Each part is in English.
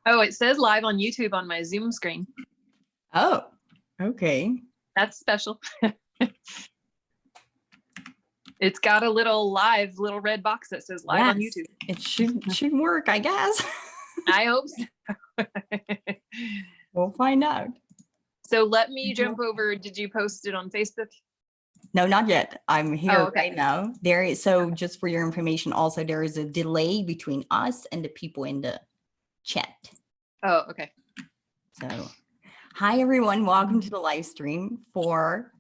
Oh, it says live on YouTube on my Zoom screen. Oh, okay. That's special. It's got a little red box that says live on YouTube. It should work, I guess. I hope so. We'll find out. So let me jump over. Did you post it on Facebook? No, not yet. I'm here okay. right now. So just for your information, also there is a delay between us and the people in the chat. Oh, okay. So, hi everyone, welcome to the live stream for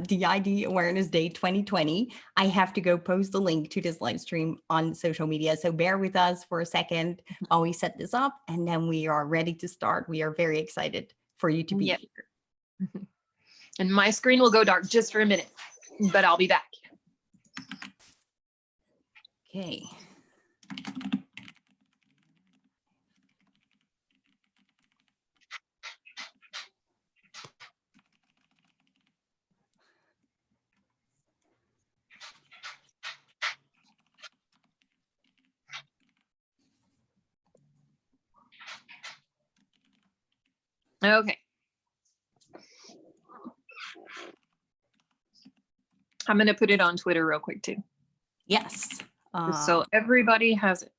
DID Awareness Day 2020. I have to go post the link to this live stream on social media, so bear with us for a second while we set this up, and then we are ready to start. We are very excited for you to be here. And my screen will go dark just for a minute, but I'll be back. Okay. Okay. I'm going to put it on Twitter real quick too. Yes. So everybody has it.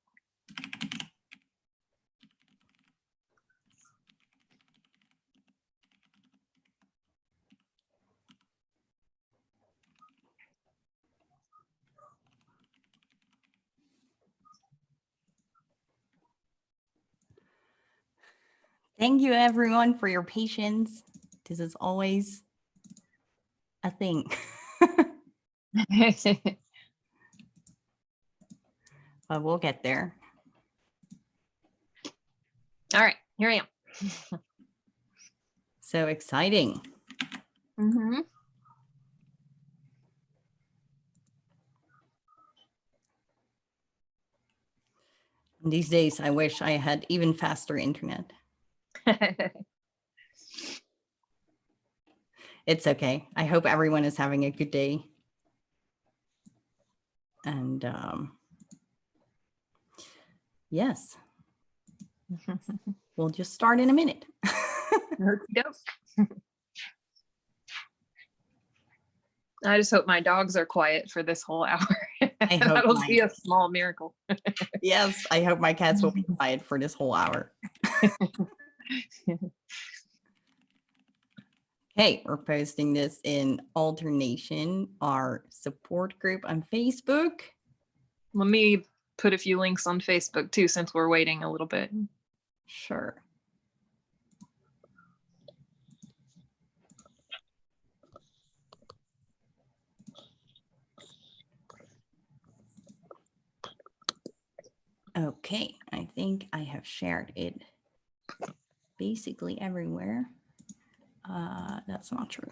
Thank you everyone for your patience. This is always a thing. But we'll get there. All right, here I am. So exciting. Mm-hmm. These days, I wish I had even faster internet. It's okay. I hope everyone is having a good day. And yes, we'll just start in a minute. I just hope my dogs are quiet for this whole hour. I hope that'll be a small miracle. Yes, I hope my cats will be quiet for this whole hour. Okay, we're posting this in Alternation, our support group on Facebook. Let me put a few links on Facebook too, since we're waiting a little bit. Sure. Okay, I think I have shared it basically everywhere. That's not true.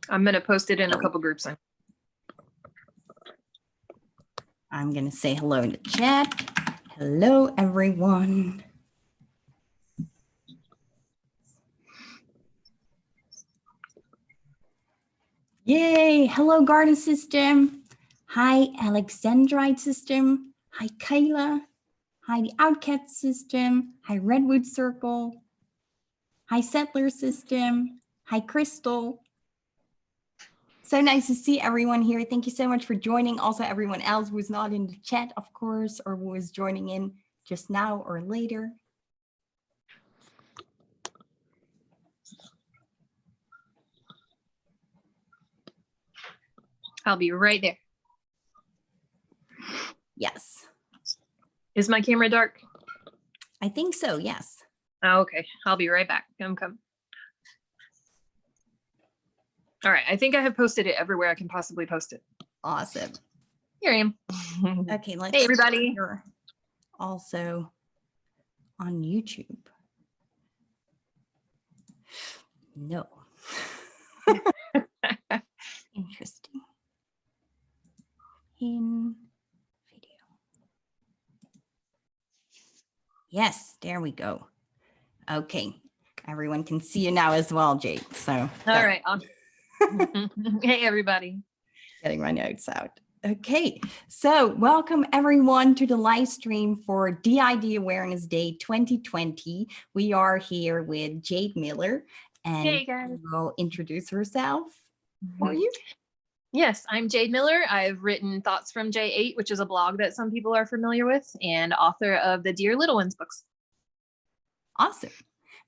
I'm going to post it in a couple groups. I'm going to say hello in the chat. Hello, everyone. Yay. Hello, Garden System. Hi, Alexandrite System. Hi, Kayla. Hi, the Outcat System. Hi, Redwood Circle. Hi, Settler System. Hi, Crystal. So nice to see everyone here. Thank you so much for joining. Also, everyone else who is not in the chat, of course, or who is joining in just now or later. I'll be right there. Yes. Is my camera dark? I think so, yes. Oh, okay, I'll be right back. Come. All right, I think I have posted it everywhere I can possibly post it. Awesome. Here I am. Okay, let's hey everybody. Also on YouTube. No. Interesting. In video. Yes, there we go. Okay, everyone can see you now as well, Jade. So all right. Hey everybody. Getting my notes out. Okay, so welcome everyone to the live stream for DID Awareness Day 2020. We are here with Jade Miller, and Hey guys. will introduce herself for you. Yes, I'm Jade Miller. I've written Thoughts from J8, which is a blog that some people are familiar with, and author of the Dear Little Ones books. Awesome.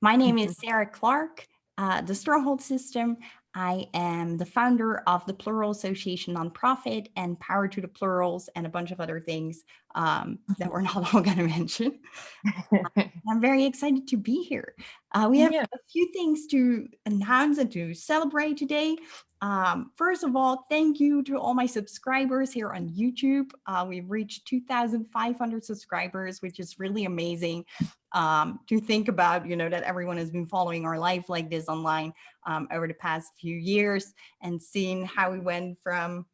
My name is Sarah Clark, the Stronghold System. I am the founder of the Plural Association Nonprofit and Power to the Plurals and a bunch of other things that we're not all going to mention. I'm very excited to be here. We have a few things to announce and to celebrate today. First of all, thank you to all my subscribers here on YouTube. We've reached 2,500 subscribers, which is really amazing to think about, that everyone has been following our life like this online over the past few years and seeing how we went from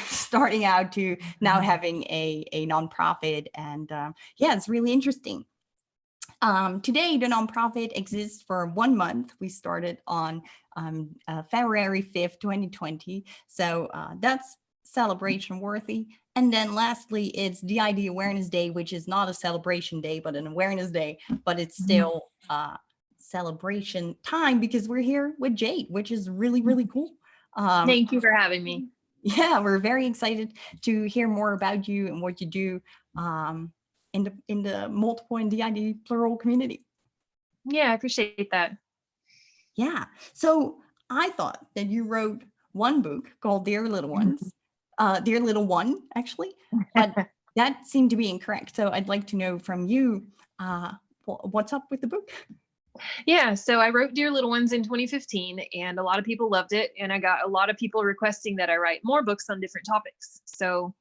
starting out to now having a nonprofit. And it's really interesting. Today, the nonprofit exists for 1 month. We started on February 5th, 2020. So that's celebration worthy. And then lastly, it's DID Awareness Day, which is not a celebration day, but an awareness day, but it's still celebration time because we're here with Jade, which is really, really cool. Thank you for having me. Yeah, we're very excited to hear more about you and what you do in the multiple and DID plural community. Yeah, I appreciate that. Yeah, so I thought that you wrote one book called Dear Little Ones, Dear Little One, actually, but that seemed to be incorrect. So I'd like to know from you, what's up with the book? Yeah, so I wrote Dear Little Ones in 2015, and a lot of people loved it. And I got a lot of people requesting that I write more books on different topics. So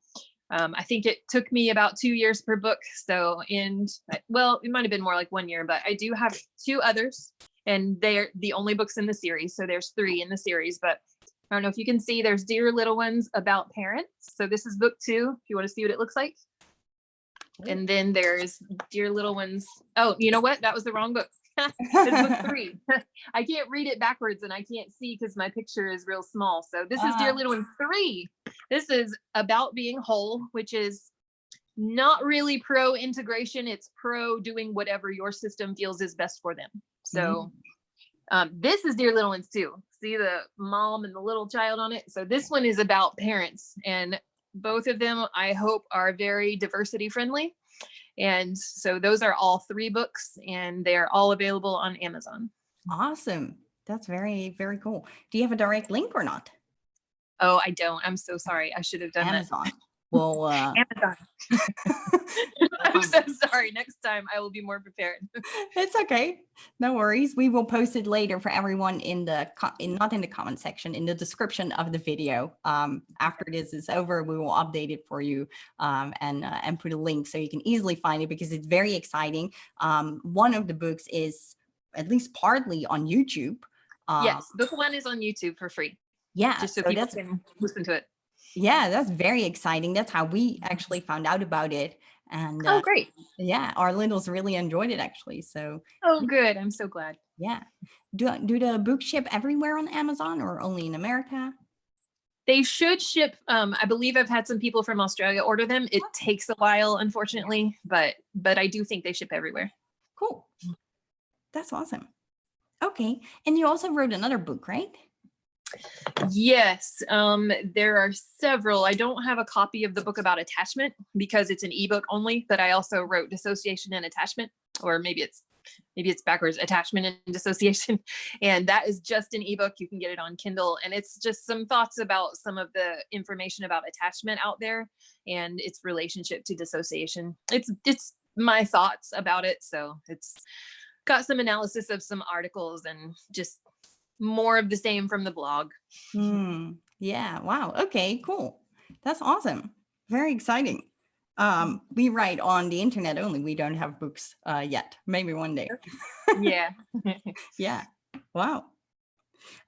I think it took me about 2 years per book. So it might have been more like 1 year, but I do have 2 others, and they're the only books in the series. So there's 3 in the series, but I don't know if you can see, there's Dear Little Ones about parents. So this is book 2, if you want to see what it looks like. And then there's Dear Little Ones. Oh, you know what? That was the wrong book. It's book 3. I can't read it backwards and I can't see because my picture is real small. So this is Dear Little Ones 3. This is about being whole, which is not really pro integration. It's pro doing whatever your system feels is best for them. So this is Dear Little Ones 2. See the mom and the little child on it. So this one is about parents, and both of them, I hope, are very diversity friendly. And so those are all 3 books, and they're all available on Amazon. Awesome. That's very, very cool. Do you have a direct link or not? Oh, I don't. I'm so sorry. I should have done Amazon. that. Well, Amazon. I'm so sorry. Next time I will be more prepared. It's okay. No worries. We will post it later for everyone in the not in the comment section, in the description of the video. After this is over, we will update it for you and put a link so you can easily find it because it's very exciting. One of the books is at least partly on YouTube. Yes, book 1 is on YouTube for free. Yeah, just so people can listen to it. Yeah, that's very exciting. That's how we actually found out about it. And oh, great. Yeah, our littles really enjoyed it actually. So good. I'm so glad. Yeah. Do the books ship everywhere on Amazon or only in America? They should ship. I believe I've had some people from Australia order them. It takes a while, unfortunately, but I do think they ship everywhere. Cool. That's awesome. Okay. And you also wrote another book, right? Yes, there are several. I don't have a copy of the book about attachment because it's an ebook only, but I also wrote Dissociation and Attachment, or maybe it's backwards, Attachment and Dissociation. And that is just an ebook. You can get it on Kindle, and it's just some thoughts about some of the information about attachment out there and its relationship to dissociation. It's my thoughts about it. So it's got some analysis of some articles and just more of the same from the blog. Yeah. Wow. Okay, cool. That's awesome. Very exciting. We write on the internet only. We don't have books yet. Maybe one day. Yeah. Yeah. Wow.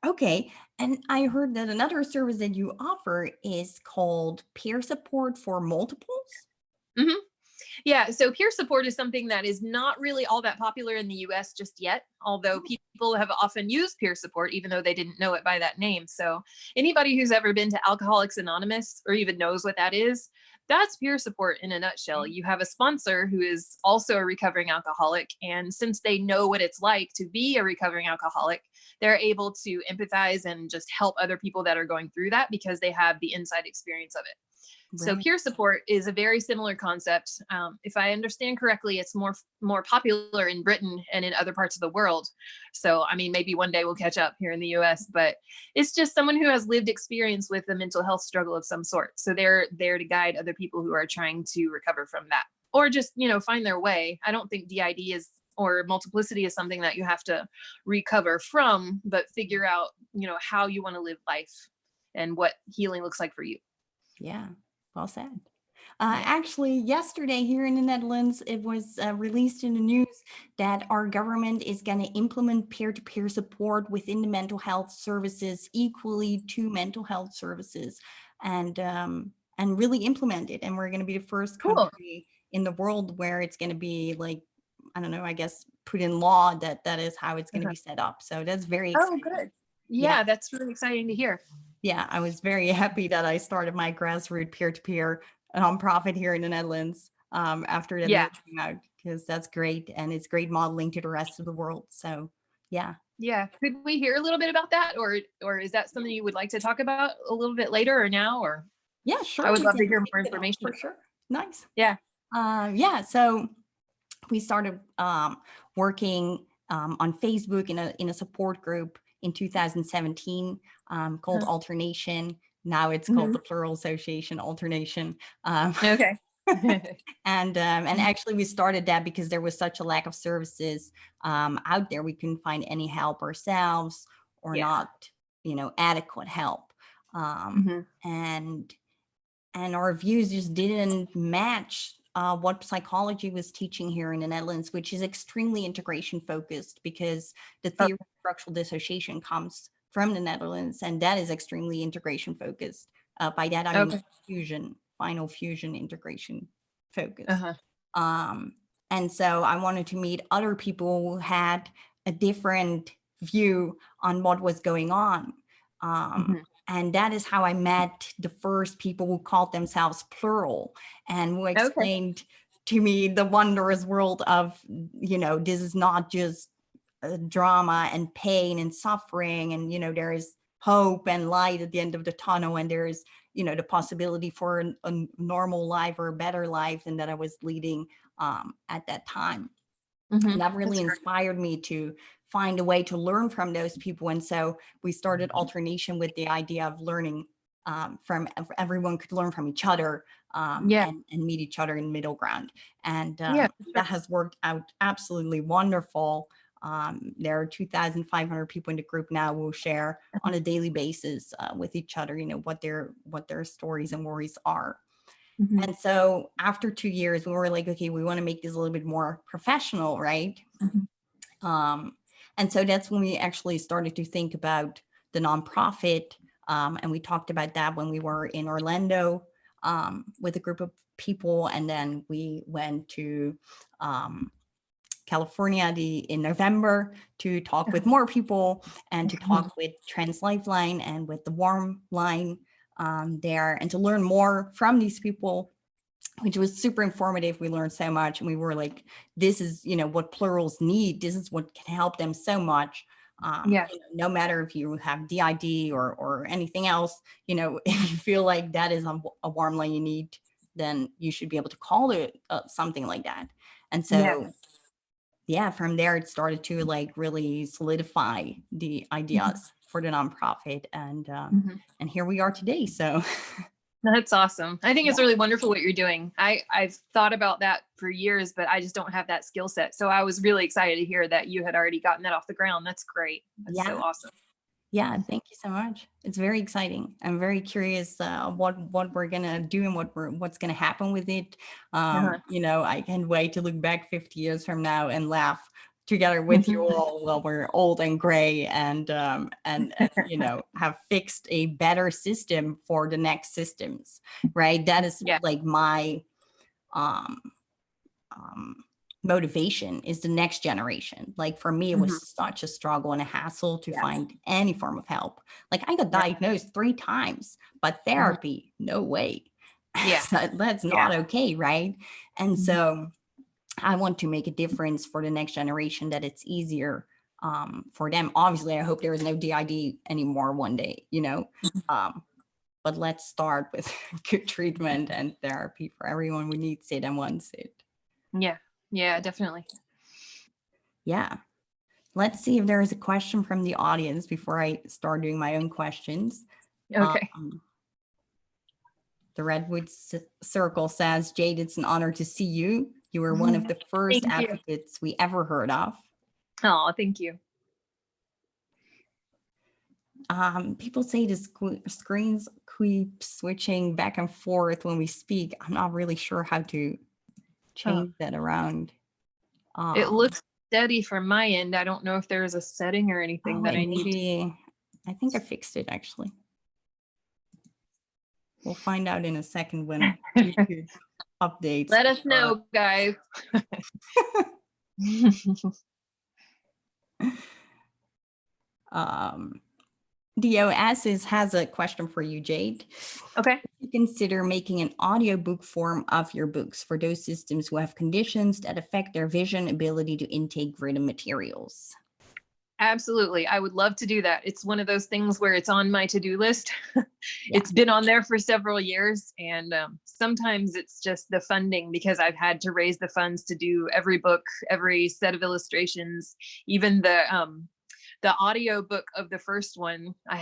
Okay. And I heard that another service that you offer is called peer support for multiples. Mm-hmm. Yeah, so peer support is something that is not really all that popular in the US just yet, although people have often used peer support, even though they didn't know it by that name. So anybody who's ever been to Alcoholics Anonymous or even knows what that is, that's peer support in a nutshell. You have a sponsor who is also a recovering alcoholic. And since they know what it's like to be a recovering alcoholic, they're able to empathize and just help other people that are going through that because they have the inside experience of it. So Right. peer support is a very similar concept. If I understand correctly, it's more popular in Britain and in other parts of the world. So, I mean, maybe one day we'll catch up here in the US, but it's just someone who has lived experience with a mental health struggle of some sort. So they're there to guide other people who are trying to recover from that or just, find their way. I don't think DID is or multiplicity is something that you have to recover from, but figure out, how you want to live life and what healing looks like for you. Yeah, well said. Yeah. Actually, yesterday here in the Netherlands, it was released in the news that our government is going to implement peer-to-peer support within the mental health services equally to mental health services, and really implement it. And we're going to be the first Cool. country in the world where it's going to be like, I don't know, I guess put in law that is how it's going to be set up. So that's very Oh, exciting. good. Yeah, that's really exciting to hear. Yeah, I was very happy that I started my grassroots peer-to-peer nonprofit here in the Netherlands after that Yeah. news came out, because that's great and it's great modeling to the rest of the world. So yeah. Yeah. Could we hear a little bit about that, or is that something you would like to talk about a little bit later or now? Or Yeah, sure. I would We love can to hear pick more it up information. for sure. Nice. Yeah. Yeah, so we started working on Facebook in a support group in 2017 called Alternation. Now it's called the Plural Association Alternation. Okay. And actually we started that because there was such a lack of services out there. We couldn't find any help ourselves, or Yeah. not, adequate help. And our views just didn't match what psychology was teaching here in the Netherlands, which is extremely integration focused, because the theory of structural dissociation comes from the Netherlands, and that is extremely integration focused. By that I mean fusion, final fusion integration focused. And so I wanted to meet other people who had a different view on what was going on. And that is how I met the first people who called themselves Plural, and who explained to me the wondrous world of, this is not just drama and pain and suffering, and, there is hope and light at the end of the tunnel, and there is, the possibility for a normal life or a better life than that I was leading at that time. And that really inspired me to find a way to learn from those people. And so we started Alternation with the idea of learning from everyone could learn from each other and meet each other in middle ground. And that has worked out absolutely wonderful. There are 2,500 people in the group now who share on a daily basis with each other, what their stories and worries are. And so after 2 years, we were like, okay, we want to make this a little bit more professional, right? And so that's when we actually started to think about the nonprofit. And we talked about that when we were in Orlando with a group of people. And then we went to California in November to talk with more people, and to talk with Trans Lifeline and with the Warm Line there, and to learn more from these people, which was super informative. We learned so much, and we were like, this is, what plurals need. This is what can help them so much. No matter if you have DID or anything else, if you feel like that is a warm line you need, then you should be able to call it something like that. And so from there it started to like really solidify the ideas for the nonprofit, and here we are today. So that's awesome. I think it's really wonderful what you're doing. I've thought about that for years, but I just don't have that skill set. So I was really excited to hear that you had already gotten that off the ground. That's great. That's so awesome. Yeah, thank you so much. It's very exciting. I'm very curious what we're gonna do and what's gonna happen with it. I can't wait to look back 50 years from now and laugh together with you all while we're old and gray, and have fixed a better system for the next systems, right? That is like my motivation is the next generation. Like for me, it Mhm. was such a struggle and a hassle to Yeah. find any form of help. Like I got Yeah. diagnosed 3 times, but therapy, no way. Yeah. So that's Yeah. not okay, right? And Mhm. so I want to make a difference for the next generation, that it's easier for them. Obviously, I hope there is no DID anymore one day, you know. But let's start with good treatment and therapy for everyone who needs it and wants it. Yeah. Yeah, definitely. Yeah. Let's see if there is a question from the audience before I start doing my own questions. Okay. The Redwood Circle says, Jade, it's an honor to see you. You were one of the first Thank you. advocates we ever heard of. Oh, thank you. People say the screens keep switching back and forth when we speak. I'm not really sure how to change that around. It looks steady from my end. I don't know if there's a setting or anything that I need. Maybe, I think I fixed it actually. We'll find out in a second when YouTube updates. Let us know, guys. DOS has a question for you, Jade. Okay. You consider making an audiobook form of your books for those systems who have conditions that affect their vision ability to intake written materials? Absolutely. I would love to do that. It's one of those things where it's on my to-do list. Yeah. It's been on there for several years. And sometimes it's just the funding, because I've had to raise the funds to do every book, every set of illustrations, even the audio book of the first one. I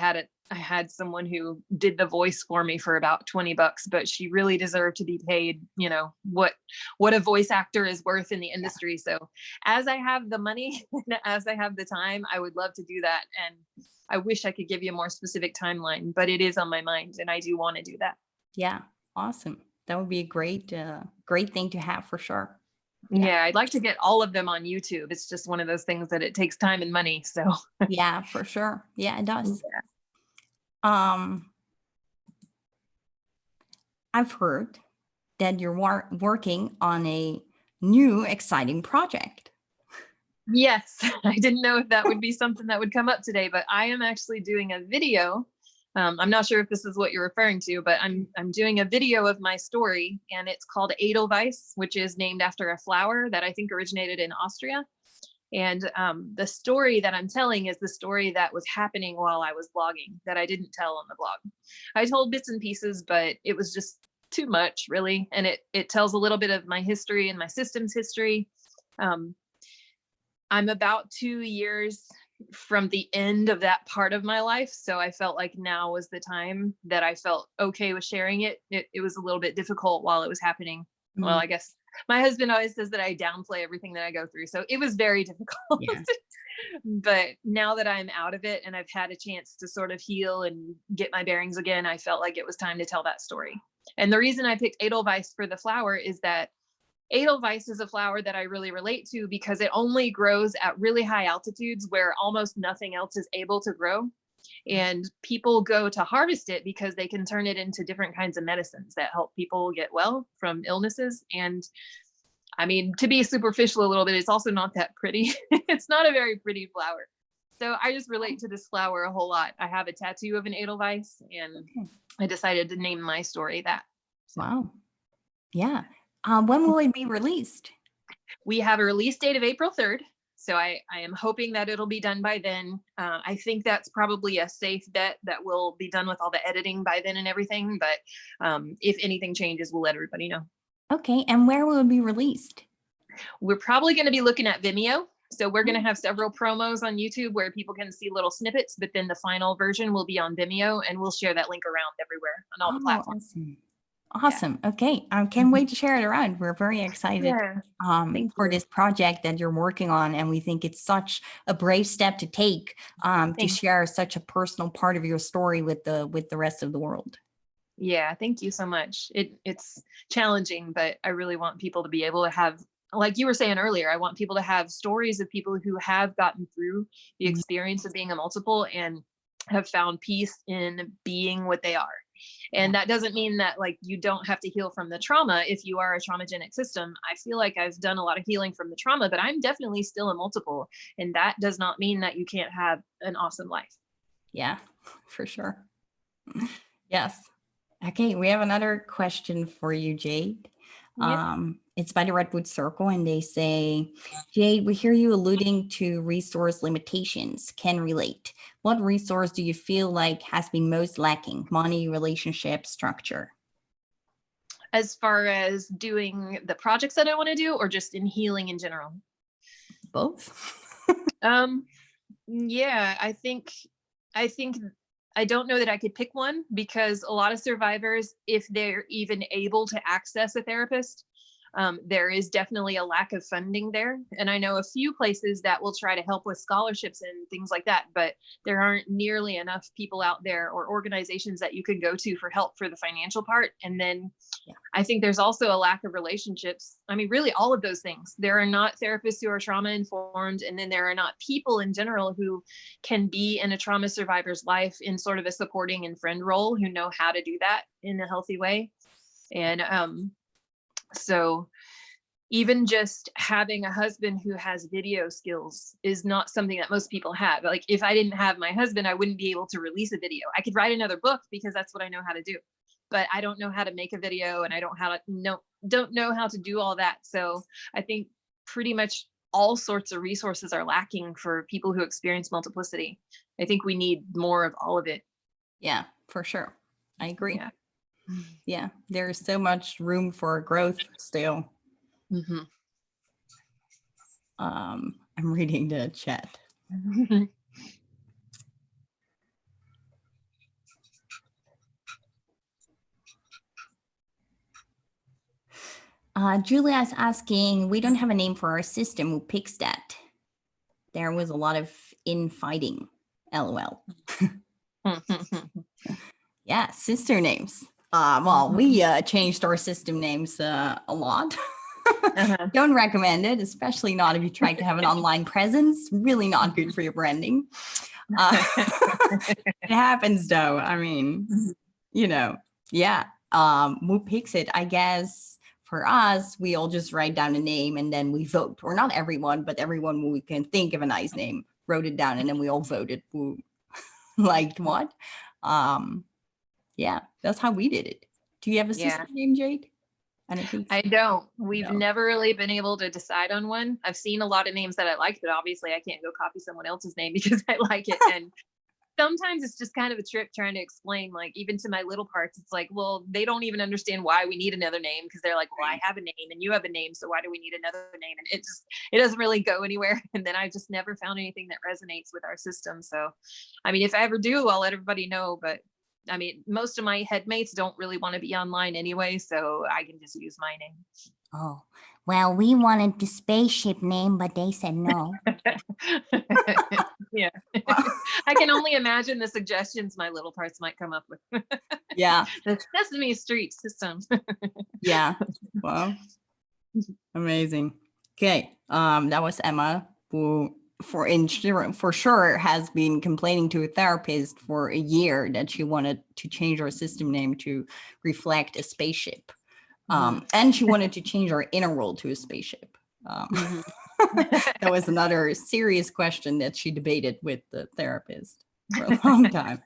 had someone who did the voice for me for about $20, but she really deserved to be paid, you know, what a voice actor is worth in the industry. So as I have the money, as I have the time, I would love to do that. And I wish I could give you a more specific timeline, but it is on my mind and I do want to do that. Yeah, awesome. That would be a great, great thing to have for sure. Yeah, I'd like to get all of them on YouTube. It's just one of those things that it takes time and money. So yeah, for sure. Yeah, it does. yeah. I've heard that you're working on a new exciting project. Yes, I didn't know if that would be something that would come up today, but I am actually doing a video. I'm not sure if this is what you're referring to, but I'm doing a video of my story, and it's called Edelweiss, which is named after a flower that I think originated in Austria. And the story that I'm telling is the story that was happening while I was blogging that I didn't tell on the blog. I told bits and pieces, but it was just too much, really. And it tells a little bit of my history and my system's history. I'm about 2 years from the end of that part of my life. So I felt like now was the time that I felt okay with sharing it. It was a little bit difficult while it was happening. Mm. Well, I guess my husband always says that I downplay everything that I go through. So it was very difficult. Yeah. But now that I'm out of it and I've had a chance to sort of heal and get my bearings again, I felt like it was time to tell that story. And the reason I picked Edelweiss for the flower is that Edelweiss is a flower that I really relate to because it only grows at really high altitudes where almost nothing else is able to grow. And people go to harvest it because they can turn it into different kinds of medicines that help people get well from illnesses. And I mean, to be superficial a little bit, it's also not that pretty. It's not a very pretty flower. So I just relate to this flower a whole lot. I have a tattoo of an Edelweiss, and I decided to name my story that. So. Wow. Yeah. When will it be released? We have a release date of April 3rd. So I am hoping that it'll be done by then. I think that's probably a safe bet that we'll be done with all the editing by then and everything. But if anything changes, we'll let everybody know. Okay. And where will it be released? We're probably going to be looking at Vimeo. So we're going to have several promos on YouTube where people can see little snippets, but then the final version will be on Vimeo, and we'll share that link around everywhere on all the platforms. Awesome. Awesome. Yeah. Okay. I can't wait to share it around. We're very excited for this project that you're working on. And we think it's such a brave step to take to share such a personal part of your story with the rest of the world. Yeah. Thank you so much. It's challenging, but I really want people to be able to have, like you were saying earlier, I want people to have stories of people who have gotten through the experience of being a multiple and have found peace in being what they are. And that doesn't mean that like you don't have to heal from the trauma if you are a traumagenic system. I feel like I've done a lot of healing from the trauma, but I'm definitely still a multiple. And that does not mean that you can't have an awesome life. Yeah, for sure. Yes. Okay, we have another question for you, Jade. It's by the Redwood Circle, and they say, Jade, we hear you alluding to resource limitations. Can relate. What resource do you feel like has been most lacking? Money, relationship, structure? As far as doing the projects that I want to do, or just in healing in general? Both. Yeah, I think I don't know that I could pick one, because a lot of survivors, if they're even able to access a therapist, there is definitely a lack of funding there. And I know a few places that will try to help with scholarships and things like that, but there aren't nearly enough people out there or organizations that you could go to for help for the financial part. And then I think there's also a lack of relationships. I mean, really all of those things. There are not therapists who are trauma informed, and then there are not people in general who can be in a trauma survivor's life in sort of a supporting and friend role, who know how to do that in a healthy way. And so even just having a husband who has video skills is not something that most people have. Like if I didn't have my husband, I wouldn't be able to release a video. I could write another book because that's what I know how to do, but I don't know how to make a video, and I don't know how to do all that. So I think pretty much all sorts of resources are lacking for people who experience multiplicity. I think we need more of all of it. Yeah, for sure. I agree. Yeah. Yeah, there's so much room for growth still. Mm-hmm. I'm reading the chat. Julia's asking, we don't have a name for our system. Who picks that? There was a lot of infighting. LOL. Yeah, sister names. Well, we changed our system names a lot. Don't recommend it, especially not if you try to have an online presence. Really not good for your branding. It happens though. I mean, you know, yeah. Who picks it? I guess for us, we all just write down a name and then we vote. Or not everyone, but everyone who we can think of a nice name wrote it down, and then we all voted who liked what. Yeah, that's how we did it. Do you have a system name, Jade? I don't. We've never really been able to decide on one. I've seen a lot of names that I like, but obviously I can't go copy someone else's name because I like it. And sometimes it's just kind of a trip trying to explain, like even to my little parts, it's like, well, they don't even understand why we need another name, because they're like, well, I have a name and you have a name, so why do we need another name? And it doesn't really go anywhere. And then I just never found anything that resonates with our system. So, I mean, if I ever do, I'll let everybody know, but I mean, most of my headmates don't really want to be online anyway, so I can just use my name. Oh, well, we wanted the spaceship name, but they said no. Yeah. I can only imagine the suggestions my little parts might come up with. Yeah. The Sesame Street system. Yeah. Well, amazing. Okay. That was Emma, who for sure has been complaining to a therapist for a year that she wanted to change her system name to reflect a spaceship. And she wanted to change her inner world to a spaceship. That was another serious question that she debated with the therapist for a long time.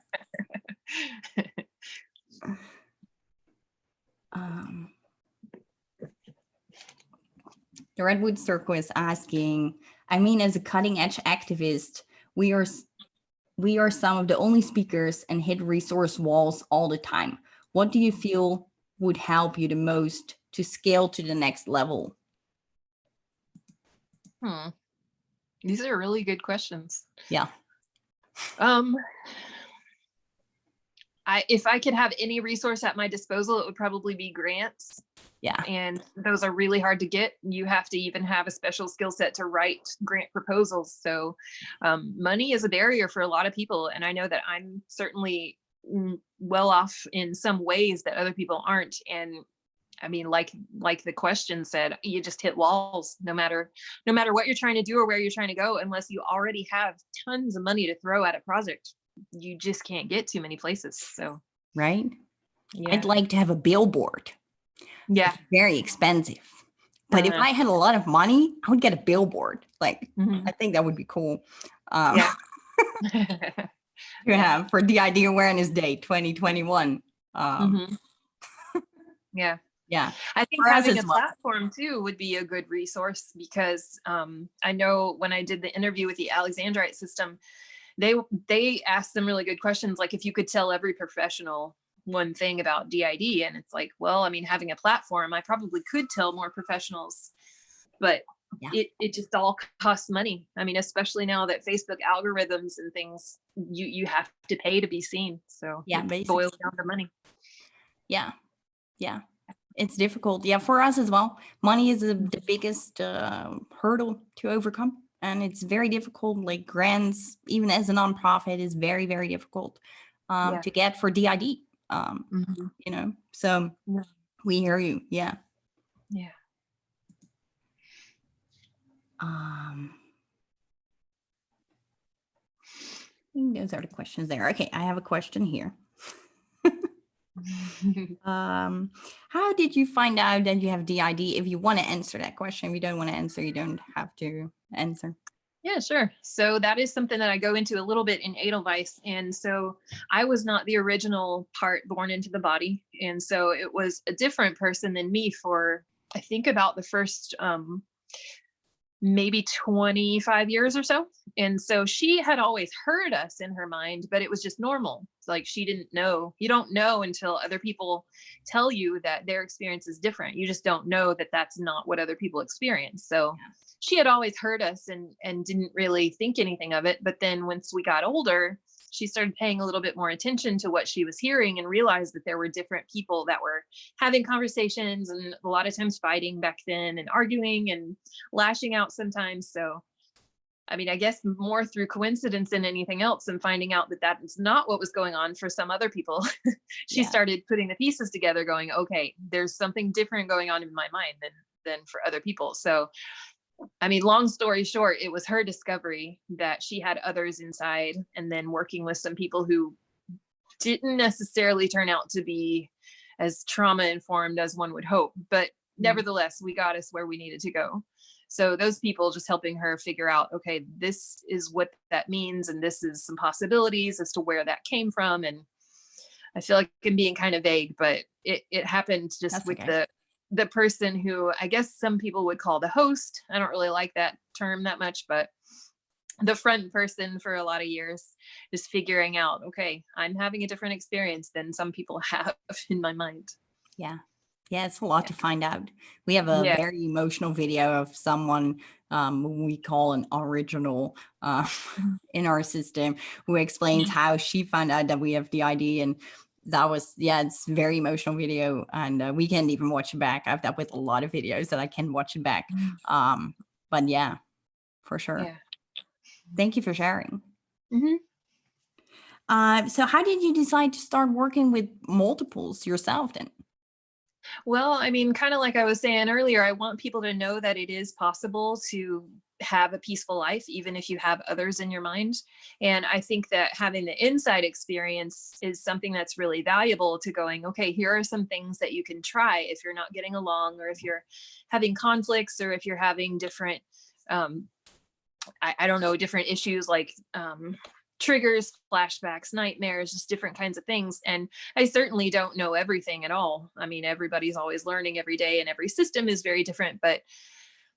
The Redwood Circle is asking, I mean, as a cutting edge activist, we are some of the only speakers and hit resource walls all the time. What do you feel would help you the most to scale to the next level? These are really good questions. Yeah. If I could have any resource at my disposal, it would probably be grants. Yeah. And those are really hard to get. You have to even have a special skill set to write grant proposals. So money is a barrier for a lot of people. And I know that I'm certainly well off in some ways that other people aren't. And I mean, like the question said, you just hit walls no matter what you're trying to do or where you're trying to go, unless you already have tons of money to throw at a project. You just can't get too many places. So right. Yeah. I'd like to have a billboard. Yeah. It's very expensive. But if I had a lot of money, I would get a billboard. Like, I think that would be cool. Yeah. To have for DID Awareness Day 2021. Yeah. Yeah. I think For us having as a well. platform too would be a good resource, because I know when I did the interview with the Alexandrite system, they asked some really good questions, like if you could tell every professional one thing about DID, and it's like, well, I mean, having a platform, I probably could tell more professionals, but it just all costs money. I mean, especially now that Facebook algorithms and things, you have to pay to be seen. So Yeah, it basically. boils down to money. Yeah. Yeah. It's difficult. Yeah, for us as well. Money is the biggest hurdle to overcome. And it's very difficult. Like grants, even as a nonprofit, is very, very difficult to get for DID. You know, so we hear you. Yeah. Yeah. I think those are the questions there. Okay, I have a question here. How did you find out that you have DID? If you want to answer that question, if you don't want to answer, you don't have to answer. Yeah, sure. So that is something that I go into a little bit in Edelweiss. And so I was not the original part born into the body. And so it was a different person than me for, I think, about the first maybe 25 years or so. And so she had always heard us in her mind, but it was just normal. Like she didn't know. You don't know until other people tell you that their experience is different. You just don't know that that's not what other people experience. So she had always heard us and didn't really think anything of it. But then once we got older, she started paying a little bit more attention to what she was hearing and realized that there were different people that were having conversations and a lot of times fighting back then and arguing and lashing out sometimes. So, I mean, I guess more through coincidence than anything else, and finding out that that is not what was going on for some other people. She started putting the pieces together going, okay, there's something different going on in my mind than for other people. So, I mean, long story short, it was her discovery that she had others inside, and then working with some people who didn't necessarily turn out to be as trauma informed as one would hope, but nevertheless, we got us where we needed to go. So those people just helping her figure out, okay, this is what that means, and this is some possibilities as to where that came from. And I feel like I'm being kind of vague, but it happened just with the person who I guess some people would call the host. I don't really like that term that much, but the front person for a lot of years, just figuring out, okay, I'm having a different experience than some people have in my mind. Yeah. Yeah, it's a lot to find out. We have a very emotional video of someone we call an original in our system, who explains how she found out that we have DID. And that was, it's a very emotional video, and we can't even watch it back. I've that with a lot of videos that I can watch it back. But yeah, for sure. Yeah. Thank you for sharing. So how did you decide to start working with multiples yourself then? Well, I mean, kind of like I was saying earlier, I want people to know that it is possible to have a peaceful life, even if you have others in your mind. And I think that having the inside experience is something that's really valuable to going, okay, here are some things that you can try if you're not getting along, or if you're having conflicts, or if you're having different, I don't know, different issues like triggers, flashbacks, nightmares, just different kinds of things. And I certainly don't know everything at all. I mean, everybody's always learning every day, and every system is very different, but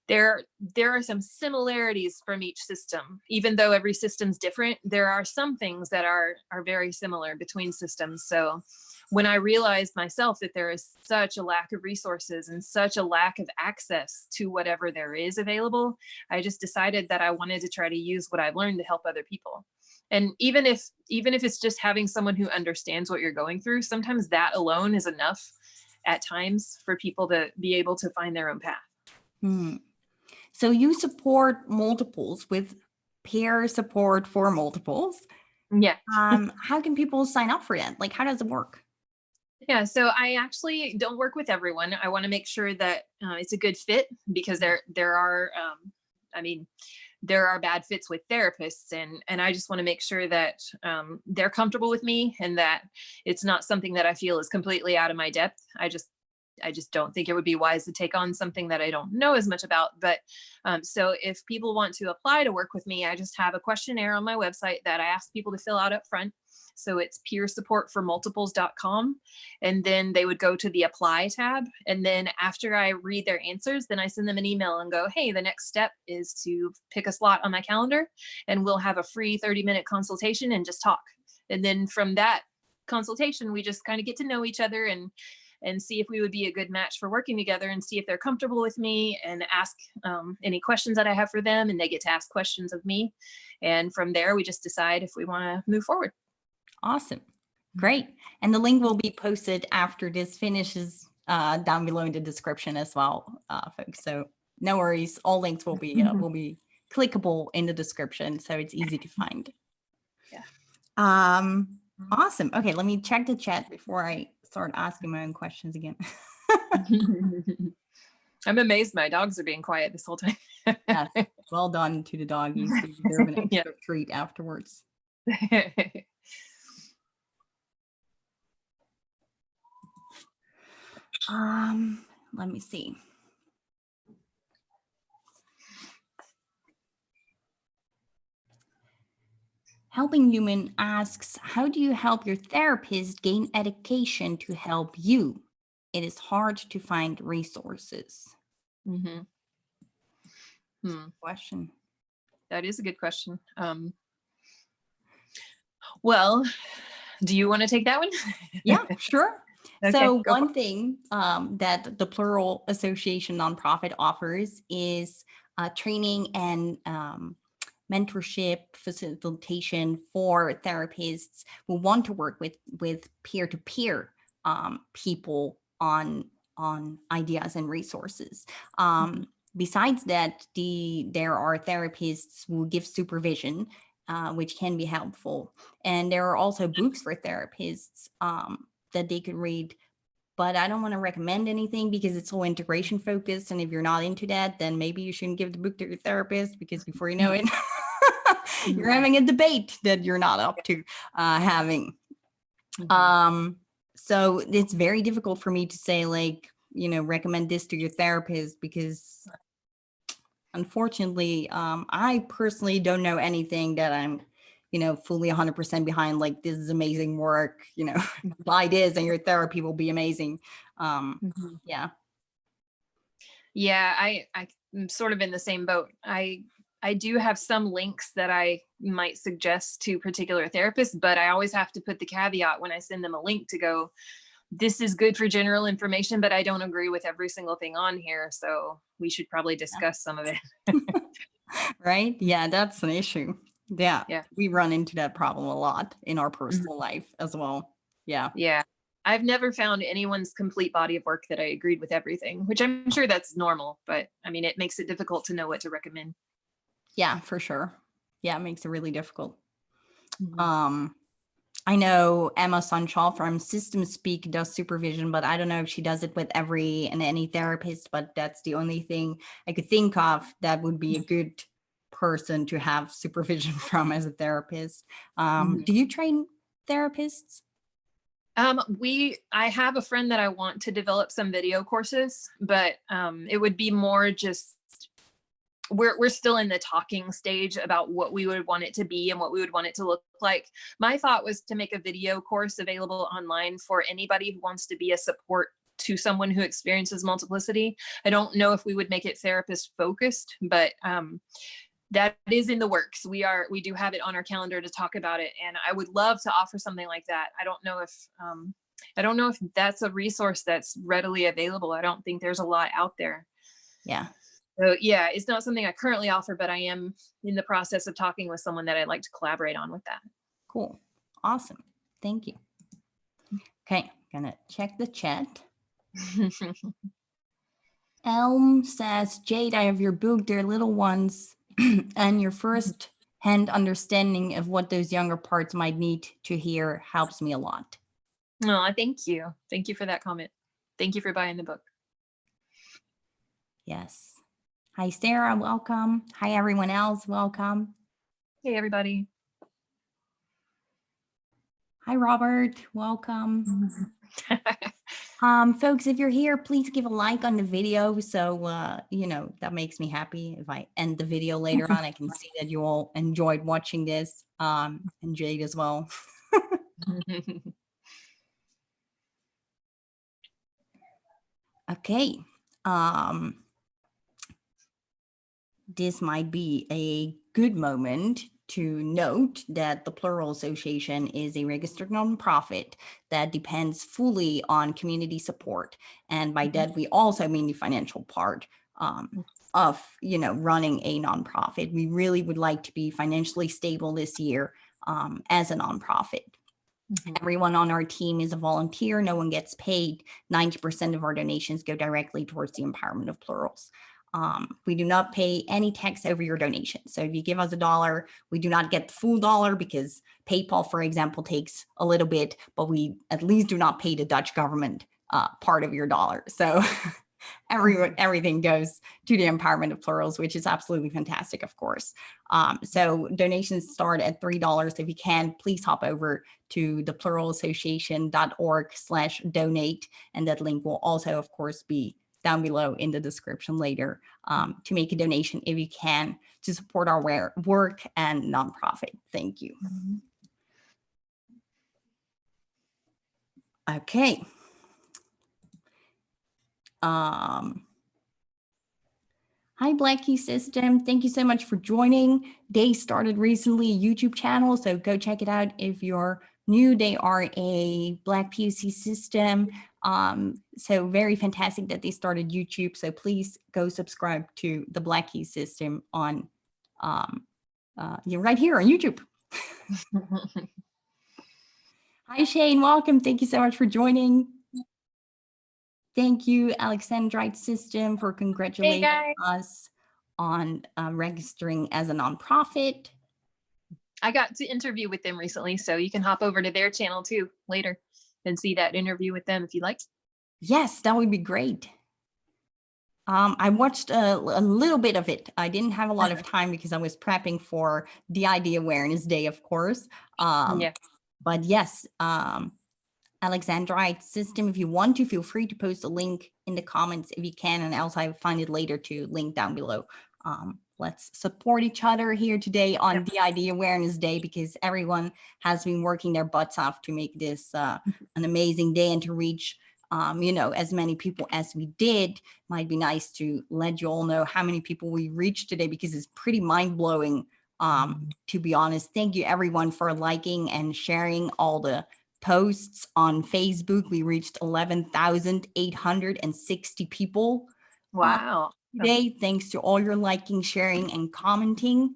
there are some similarities from each system. Even though every system's different, there are some things that are very similar between systems. So when I realized myself that there is such a lack of resources and such a lack of access to whatever there is available, I just decided that I wanted to try to use what I've learned to help other people. And even if it's just having someone who understands what you're going through, sometimes that alone is enough at times for people to be able to find their own path. So you support multiples with peer support for multiples. Yeah. How can people sign up for that? Like, how does it work? Yeah, so I actually don't work with everyone. I want to make sure that it's a good fit, because there are, I mean, there are bad fits with therapists, and I just want to make sure that they're comfortable with me, and that it's not something that I feel is completely out of my depth. I just don't think it would be wise to take on something that I don't know as much about. But so if people want to apply to work with me, I just have a questionnaire on my website that I ask people to fill out up front. So it's peersupportformultiples.com. And then they would go to the apply tab. And then after I read their answers, then I send them an email and go, hey, the next step is to pick a slot on my calendar, and we'll have a free 30-minute consultation and just talk. And then from that consultation, we just kind of get to know each other and see if we would be a good match for working together, and see if they're comfortable with me, and ask any questions that I have for them, and they get to ask questions of me. And from there, we just decide if we want to move forward. Awesome. Great. And the link will be posted after this finishes down below in the description as well, folks. So no worries. All links will be clickable in the description, so it's easy to find. Yeah. Awesome. Okay, let me check the chat before I start asking my own questions again. I'm amazed my dogs are being quiet this whole time. Yes, well done to the doggies. They deserve an extra Yeah. treat afterwards. Let me see. Helping Human asks, how do you help your therapist gain education to help you? It is hard to find resources. Mm-hmm. Question. That is a good question. Well, do you want to take that one? Yeah, sure. Okay, So go for one thing that the Plural Association Nonprofit offers is training and mentorship facilitation for therapists who want to work with peer-to-peer people on ideas and resources. Besides that, there are therapists who give supervision, which can be helpful. And there are also books for therapists that they could read. But I don't want to recommend anything because it's all integration focused. And if you're not into that, then maybe you shouldn't give the book to your therapist, because before you know it, you're having a debate that you're not up to having. So it's very difficult for me to say, like, recommend this to your therapist, because unfortunately, I personally don't know anything that I'm, fully 100% behind. Like, this is amazing work, buy this and your therapy will be amazing. Yeah. Yeah, I'm sort of in the same boat. I do have some links that I might suggest to particular therapists, but I always have to put the caveat when I send them a link to go, this is good for general information, but I don't agree with every single thing on here. So we should probably discuss some of it. Right? Yeah, that's an issue. Yeah. Yeah. We run into that problem a lot in our personal life as well. Yeah. Yeah. I've never found anyone's complete body of work that I agreed with everything, which I'm sure that's normal, but I mean, it makes it difficult to know what to recommend. Yeah, for sure. Yeah, it makes it really difficult. I know Emma Sunshaw from System Speak does supervision, but I don't know if she does it with any therapist, but that's the only thing I could think of that would be a good person to have supervision from as a therapist. Do you train therapists? I have a friend that I want to develop some video courses, but it would be more just, we're still in the talking stage about what we would want it to be and what we would want it to look like. My thought was to make a video course available online for anybody who wants to be a support to someone who experiences multiplicity. I don't know if we would make it therapist focused, but that is in the works. We do have it on our calendar to talk about it, and I would love to offer something like that. I don't know if that's a resource that's readily available. I don't think there's a lot out there. Yeah. So yeah, it's not something I currently offer, but I am in the process of talking with someone that I'd like to collaborate on with that. Cool. Awesome. Thank you. Okay, gonna check the chat. Elm says, Jade, I have your book, Dear Little Ones, and your first-hand understanding of what those younger parts might need to hear helps me a lot. Oh, thank you. Thank you for that comment. Thank you for buying the book. Yes. Hi, Sarah, welcome. Hi, everyone else, welcome. Hey, everybody. Hi, Robert, welcome. Folks, if you're here, please give a like on the video. So, you know, that makes me happy. If I end the video later on, I can see that you all enjoyed watching this, and Jade as well. Okay. This might be a good moment to note that the Plural Association is a registered nonprofit that depends fully on community support. And by that, we also mean the financial part of, you know, running a nonprofit. We really would like to be financially stable this year as a nonprofit. Everyone on our team is a volunteer. No one gets paid. 90% of our donations go directly towards the empowerment of plurals. We do not pay any tax over your donation. So if you give us $1, we do not get the full dollar because PayPal, for example, takes a little bit, but we at least do not pay the Dutch government part of your dollar. So everything goes to the empowerment of plurals, which is absolutely fantastic, of course. So donations start at $3. If you can, please hop over to the pluralassociation.org/donate. And that link will also, of course, be down below in the description later to make a donation if you can to support our work and nonprofit. Thank you. Okay. Hi, Black Key System. Thank you so much for joining. They started recently a YouTube channel, so go check it out if you're new. They are a Black POC system. So very fantastic that they started YouTube. So please go subscribe to the Black Key System on you're right here on YouTube. Hi, Shane. Welcome. Thank you so much for joining. Thank you, Alexandrite System, for congratulating us on registering as a nonprofit. I got to interview with them recently, so you can hop over to their channel too later and see that interview with them if you like. Yes, that would be great. I watched a little bit of it. I didn't have a lot of time because I was prepping for the ID Awareness Day, of course. Yeah. But yes, Alexandrite System, if you want to, feel free to post a link in the comments if you can, and else I find it later to link down below. Let's support each other here today on the ID Awareness Day, because everyone has been working their butts off to make this an amazing day and to reach you know, as many people as we did. Might be nice to let you all know how many people we reached today, because it's pretty mind-blowing, to be honest. Thank you everyone for liking and sharing all the posts on Facebook. We reached 11,860 people. Wow. Today, thanks to all your liking, sharing, and commenting.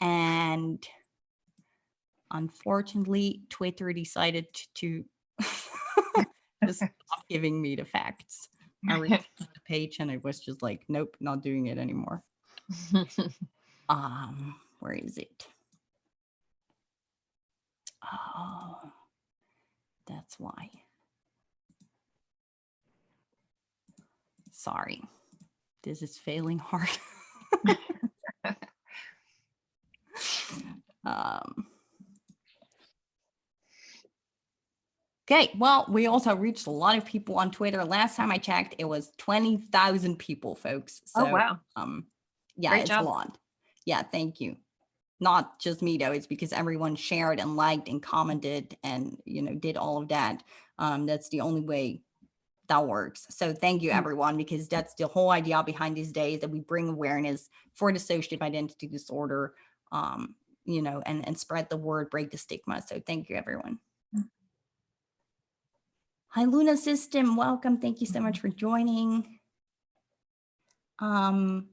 And unfortunately, Twitter decided to just stop giving me the facts. I reached the page and it was just like, nope, not doing it anymore. Where is it? Oh, that's why. Sorry, this is failing hard. Okay, well, we also reached a lot of people on Twitter. Last time I checked, it was 20,000 people, folks. So, oh, wow. Yeah, Great it's job. a lot. Yeah, thank you. Not just me though, it's because everyone shared and liked and commented and, you know, did all of that. That's the only way that works. So thank you everyone, because that's the whole idea behind these days, that we bring awareness for dissociative identity disorder, you know, and spread the word, break the stigma. So thank you everyone. Hi, Luna System, welcome. Thank you so much for joining. Mr.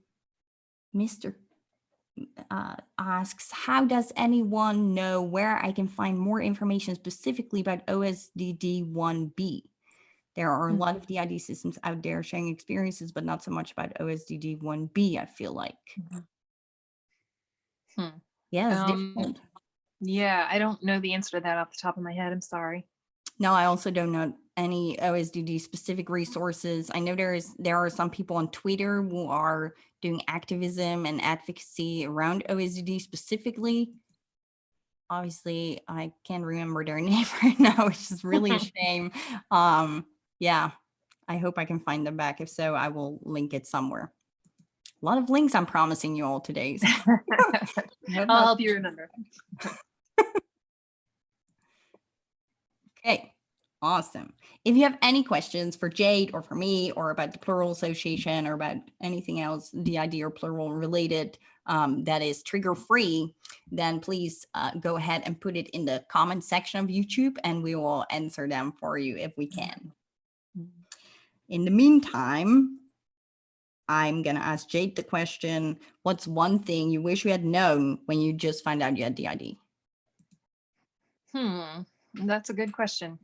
Asks, how does anyone know where I can find more information specifically about OSDD1B? There are a lot of DID systems out there sharing experiences, but not so much about OSDD1B, I feel like. Yeah, it's difficult. Yeah, I don't know the answer to that off the top of my head. I'm sorry. No, I also don't know any OSDD specific resources? I know there are some people on Twitter who are doing activism and advocacy around OSDD specifically. Obviously, I can't remember their name right now, which is really a shame. Yeah, I hope I can find them back. If so, I will link it somewhere. A lot of links I'm promising you all today. So. I'll help you remember. Okay, awesome. If you have any questions for Jade or for me or about the Plural Association or about anything else, DID or Plural related, that is trigger free, then please go ahead and put it in the comment section of YouTube and we will answer them for you if we can. In the meantime, I'm going to ask Jade the question, what's one thing you wish you had known when you just found out you had DID? That's a good question.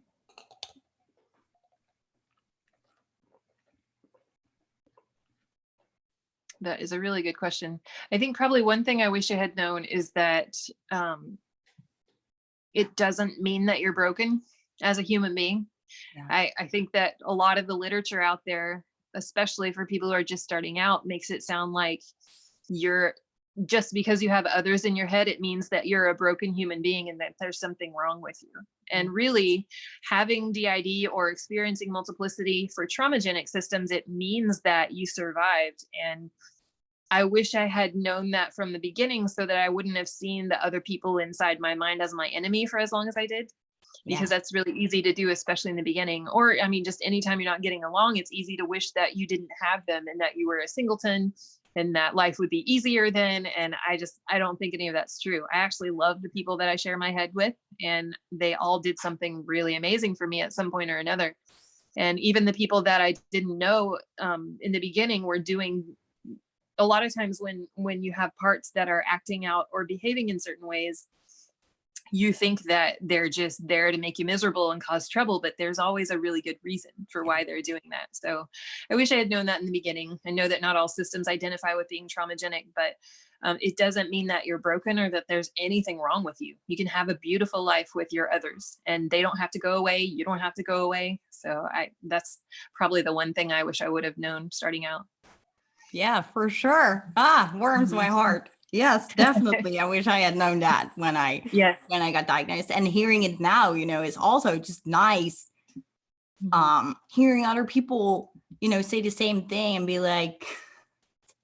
That is a really good question. I think probably one thing I wish I had known is that it doesn't mean that you're broken as a human being. Yeah. I think that a lot of the literature out there, especially for people who are just starting out, makes it sound like you're just because you have others in your head, it means that you're a broken human being and that there's something wrong with you. And really having DID or experiencing multiplicity for traumagenic systems, it means that you survived. And I wish I had known that from the beginning so that I wouldn't have seen the other people inside my mind as my enemy for as long as I did. Because that's really easy to do, especially in the beginning. Or, I mean, just anytime you're not getting along, it's easy to wish that you didn't have them and that you were a singleton and that life would be easier then. And I don't think any of that's true. I actually love the people that I share my head with, and they all did something really amazing for me at some point or another. And even the people that I didn't know in the beginning were doing, a lot of times when you have parts that are acting out or behaving in certain ways, you think that they're just there to make you miserable and cause trouble, but there's always a really good reason for why they're doing that. So I wish I had known that in the beginning. I know that not all systems identify with being traumagenic, but it doesn't mean that you're broken or that there's anything wrong with you. You can have a beautiful life with your others and they don't have to go away. You don't have to go away. So that's probably the one thing I wish I would have known starting out. Yeah, for sure. Warms my heart. Yes, definitely. I wish I had known that when I got diagnosed, and hearing it now, is also just nice. Hearing other people, say the same thing and be like,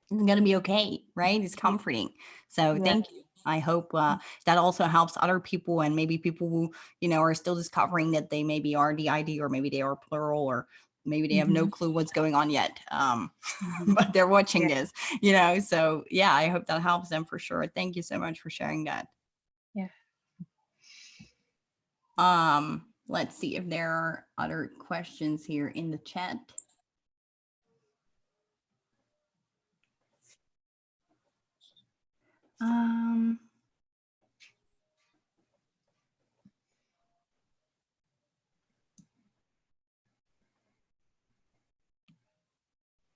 it's going to be okay. Right. It's comforting. So thank you. I hope that also helps other people, and maybe people who, are still discovering that they maybe are DID or maybe they are plural, or maybe they have no clue what's going on yet, but they're watching this, so yeah, I hope that helps them for sure. Thank you so much for sharing that. Yeah. Let's see if there are other questions here in the chat.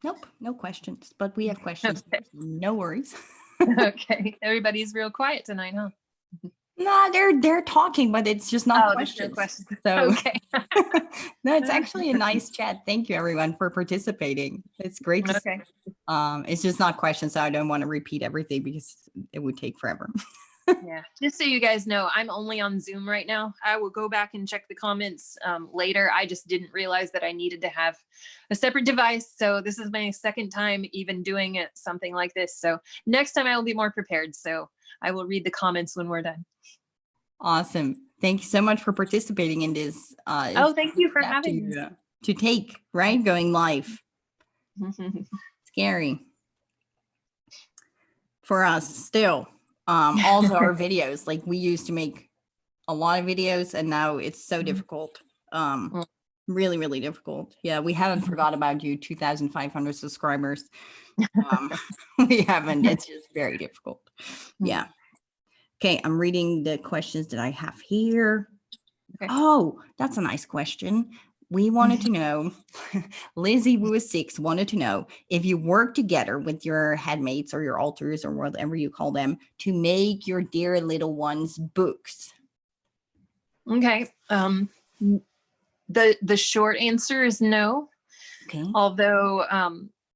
Nope, no questions, but we have questions. Okay. No worries. Okay, everybody's real quiet tonight, huh? No, they're talking, but it's just not questions. No questions. So okay. No, it's actually a nice chat. Thank you, everyone, for participating. It's great to see. It's just not questions, so I don't want to repeat everything because it would take forever. Yeah, just so you guys know, I'm only on Zoom right now. I will go back and check the comments later. I just didn't realize that I needed to have a separate device. So this is my second time even doing something like this. So next time I will be more prepared. So I will read the comments when we're done. Awesome. Thank you so much for participating in this. Thank you for having me. To take, right? Going live. Scary. For us still. Also our videos, like we used to make a lot of videos and now it's so difficult. Really, really difficult. Yeah, we haven't forgot about you, 2,500 subscribers. We haven't, it's just very difficult. Yeah. Okay, I'm reading the questions that I have here. Okay. Oh, that's a nice question. We wanted to know, Lizzie Wu 6 wanted to know if you work together with your headmates or your alters or whatever you call them to make your dear little ones books. Okay. The short answer is no. Okay. Although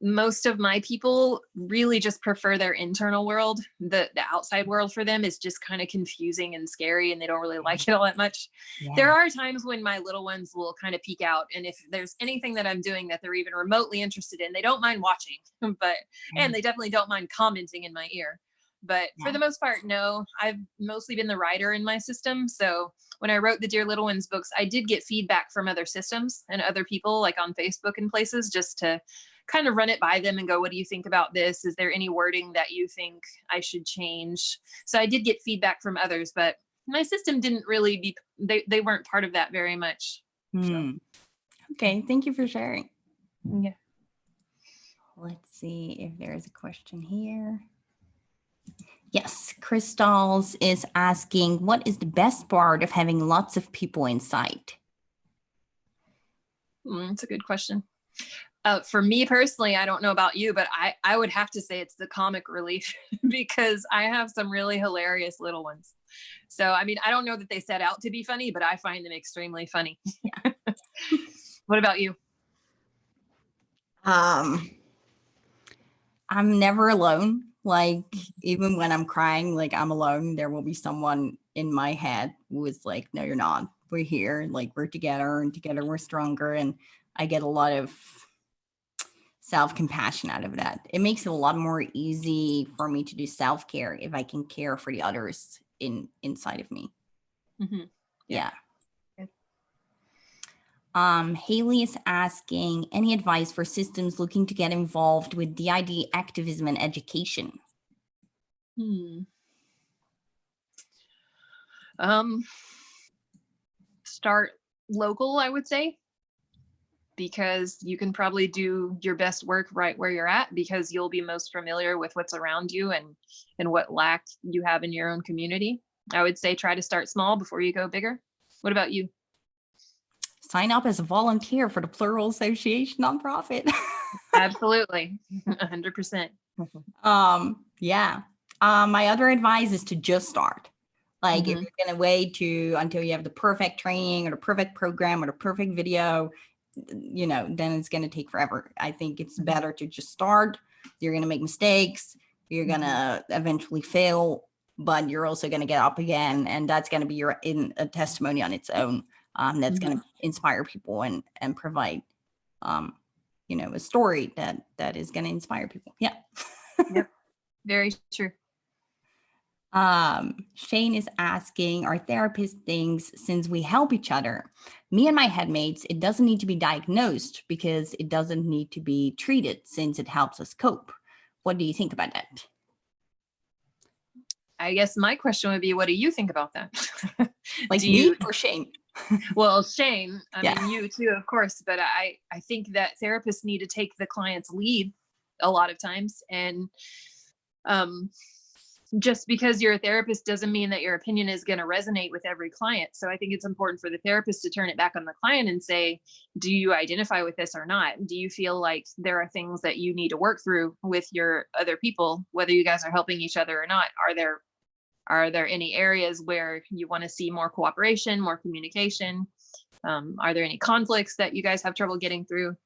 most of my people really just prefer their internal world. The outside world for them is just kind of confusing and scary, and they don't really like it all that much. Yeah. There are times when my little ones will kind of peek out, and if there's anything that I'm doing that they're even remotely interested in, they don't mind watching, and they definitely don't mind commenting in my ear. But for the most part, no. I've mostly been the writer in my system. So when I wrote the Dear Little Ones books, I did get feedback from other systems and other people, like on Facebook and places, just to kind of run it by them and go, what do you think about this? Is there any wording that you think I should change? So I did get feedback from others, but my system didn't really they weren't part of that very much. So. Okay, thank you for sharing. Yeah. Let's see if there's a question here. Yes, Crystals is asking, what is the best part of having lots of people inside? That's a good question. For me personally, I don't know about you, but I would have to say it's the comic relief because I have some really hilarious little ones. So, I mean, I don't know that they set out to be funny, but I find them extremely funny. Yeah. What about you? I'm never alone. Like, even when I'm crying, like I'm alone, there will be someone in my head who is like, no, you're not. We're here. Like, we're together, and together we're stronger. And I get a lot of self-compassion out of that. It makes it a lot more easy for me to do self-care if I can care for the others inside of me. Mm-hmm. Yeah. Haley is asking, any advice for systems looking to get involved with DID activism and education? Start local, I would say, because you can probably do your best work right where you're at, because you'll be most familiar with what's around you and what lack you have in your own community. I would say try to start small before you go bigger. What about you? Sign up as a volunteer for the Plural Association Nonprofit. Absolutely. 100%. Yeah. My other advice is to just start. Like, if you're going to wait until you have the perfect training or the perfect program or the perfect video, then it's going to take forever. I think it's better to just start. You're going to make mistakes. You're going to eventually fail, but you're also going to get up again. And that's going to be a testimony on its own. That's going to inspire people and provide, a story that is going to inspire people. Yeah. Yep. Very true. Shane is asking, our therapist thinks since we help each other, me and my headmates, it doesn't need to be diagnosed because it doesn't need to be treated since it helps us cope. What do you think about that? I guess my question would be, what do you think about that? Like me or Shane? Well, Shane, I mean, you too, of course, but I think that therapists need to take the client's lead a lot of times. And just because you're a therapist doesn't mean that your opinion is going to resonate with every client. So I think it's important for the therapist to turn it back on the client and say, do you identify with this or not? Do you feel like there are things that you need to work through with your other people, whether you guys are helping each other or not? Are there any areas where you want to see more cooperation, more communication? Are there any conflicts that you guys have trouble getting through?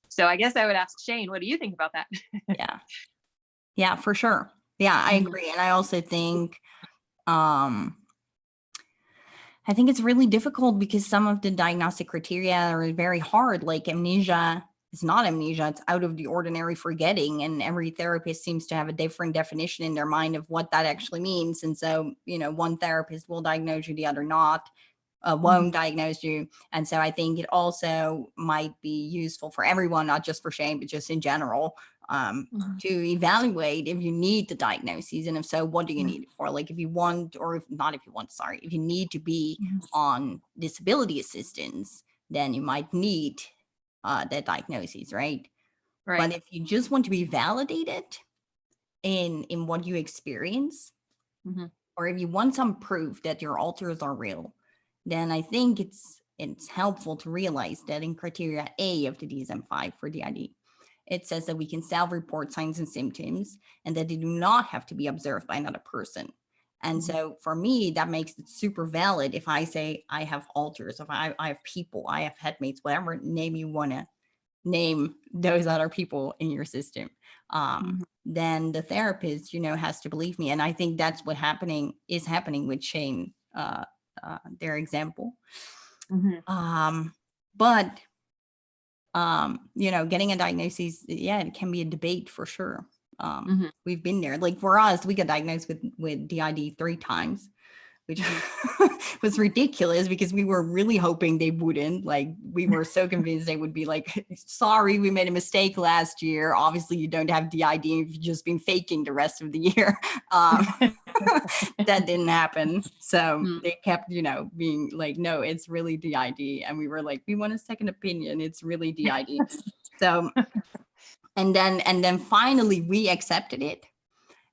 So I guess I would ask Shane, what do you think about that? Yeah, for sure. Yeah, I agree. And I also think, I think it's really difficult because some of the diagnostic criteria are very hard. Like amnesia is not amnesia, it's out of the ordinary forgetting. And every therapist seems to have a different definition in their mind of what that actually means. And so, one therapist will diagnose you, the other not, won't diagnose you. And so I think it also might be useful for everyone, not just for Shane, but just in general, to evaluate if you need the diagnoses, and if so, what do you need it for? Like if you want, or if not, if you need to be on disability assistance, then you might need the diagnoses, right? But if you just want to be validated in what you experience, or if you want some proof that your alters are real, then I think it's helpful to realize that in criteria A of the DSM-5 for DID, it says that we can self-report signs and symptoms and that they do not have to be observed by another person. And so for me, that makes it super valid if I say I have alters, if I have people, I have headmates, whatever name you want to name those other people in your system. Then the therapist, has to believe me. And I think that's what is happening with Shane, their example. But getting a diagnosis, it can be a debate for sure. We've been there. Like for us, we got diagnosed with DID 3 times, which was ridiculous because we were really hoping they wouldn't. Like we were so convinced they would be like, sorry, we made a mistake last year. Obviously you don't have DID, you've just been faking the rest of the year. That didn't happen. So they kept, being like, no, it's really DID. And we were like, we want a second opinion. It's really DID. So, and then finally we accepted it.